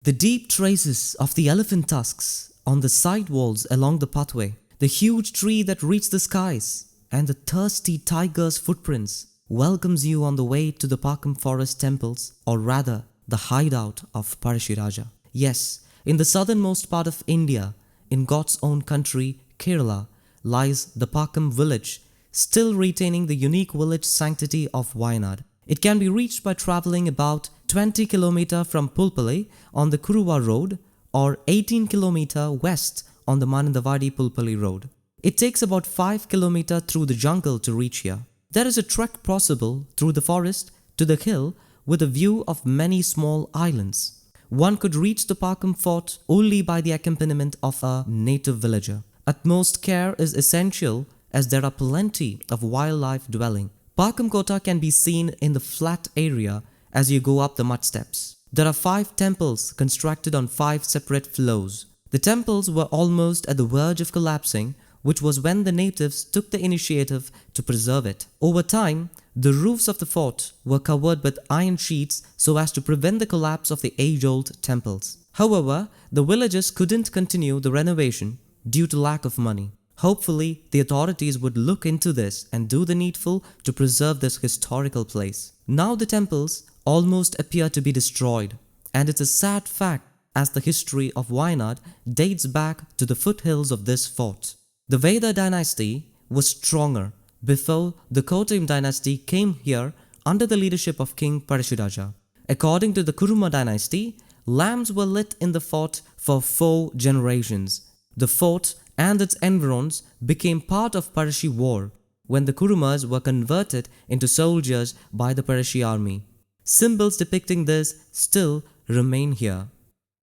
The deep traces of the elephant tusks on the sidewalls along the pathway, the huge tree that reached the skies, and the thirsty tiger's footprints welcomes you on the way to the Paakkam Forest Temples, or rather, the hideout of Pazhassi Raja. Yes, in the southernmost part of India, in God's own country, Kerala, lies the Paakkam Village, still retaining the unique village sanctity of Wayanad. It can be reached by travelling about 20 km from Pulpally on the Kuruva Road or 18 km west on the Mananthavady Pulpally Road. It takes about 5 km through the jungle to reach here. There is a trek possible through the forest to the hill with a view of many small islands. One could reach the Paakkam fort only by the accompaniment of a native villager. Utmost care is essential as there are plenty of wildlife dwelling. Pakkamkotta can be seen in the flat area as you go up the mud steps. There are 5 temples constructed on 5 separate floors. The temples were almost at the verge of collapsing, which was when the natives took the initiative to preserve it. Over time, the roofs of the fort were covered with iron sheets so as to prevent the collapse of the age-old temples. However, the villagers couldn't continue the renovation due to lack of money. Hopefully, the authorities would look into this and do the needful to preserve this historical place. Now the temples almost appear to be destroyed, and it's a sad fact as the history of Wayanad dates back to the foothills of this fort. The Veda dynasty was stronger before the Kottayam dynasty came here under the leadership of King Pazhassiraja. According to the Kuruma dynasty, lamps were lit in the fort for 4 generations. The fort and its environs became part of Pazhassi War when the Kurumars were converted into soldiers by the Pazhassi army. Symbols depicting this still remain here.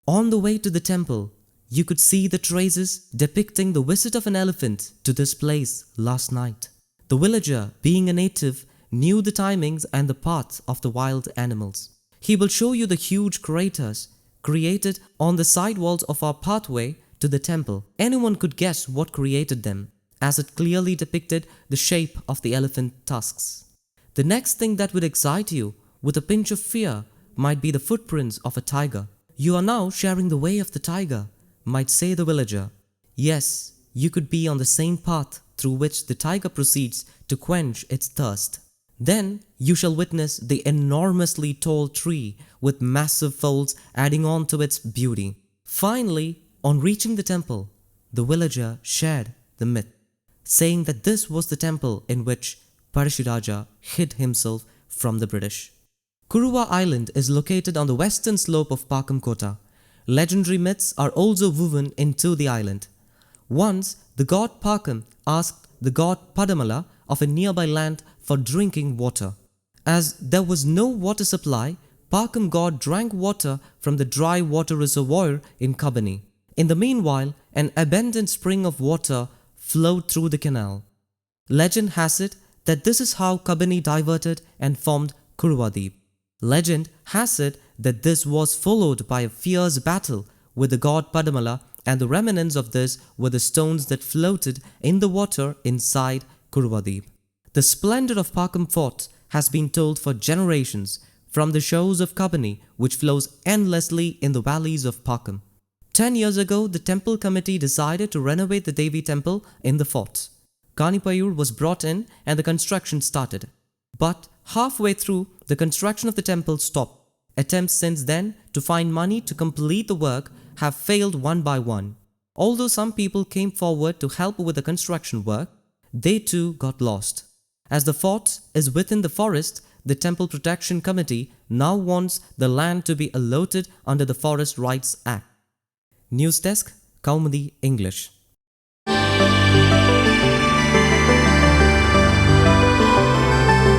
On the way to the temple, you could see the traces depicting the visit of an elephant to this place last night. The villager, being a native, knew the timings and the path of the wild animals. He will show you the huge craters created on the sidewalls of our pathway to the temple. Anyone could guess what created them, as it clearly depicted the shape of the elephant tusks. The next thing that would excite you with a pinch of fear might be the footprints of a tiger. You are now sharing the way of the tiger, might say the villager. Yes, you could be on the same path through which the tiger proceeds to quench its thirst. Then you shall witness the enormously tall tree with massive folds adding on to its beauty. Finally, on reaching the temple, the villager shared the myth, saying that this was the temple in which Pazhassiraja hid himself from the British. Kuruva Island is located on the western slope of Pakkamkotta. Legendary myths are also woven into the island. Once, the god Paakkam asked the god Padamala of a nearby land for drinking water. As there was no water supply, Paakkam god drank water from the dry water reservoir in Kaumudy. In the meanwhile, an abundant spring of water flowed through the canal. Legend has it that this is how Kaumudy diverted and formed Kuruva. Legend has it that this was followed by a fierce battle with the god Padamala, and the remnants of this were the stones that floated in the water inside Kuruva. The splendor of Paakkam Fort has been told for generations from the shores of Kaumudy, which flows endlessly in the valleys of Paakkam. 10 years ago, the temple committee decided to renovate the Devi temple in the fort. Kanipayur was brought in and the construction started. But halfway through, the construction of the temple stopped. Attempts since then to find money to complete the work have failed one by one. Although some people came forward to help with the construction work, they too got lost. As the fort is within the forest, the Temple Protection Committee now wants the land to be allotted under the Forest Rights Act. News Desk, Kaumudy, English.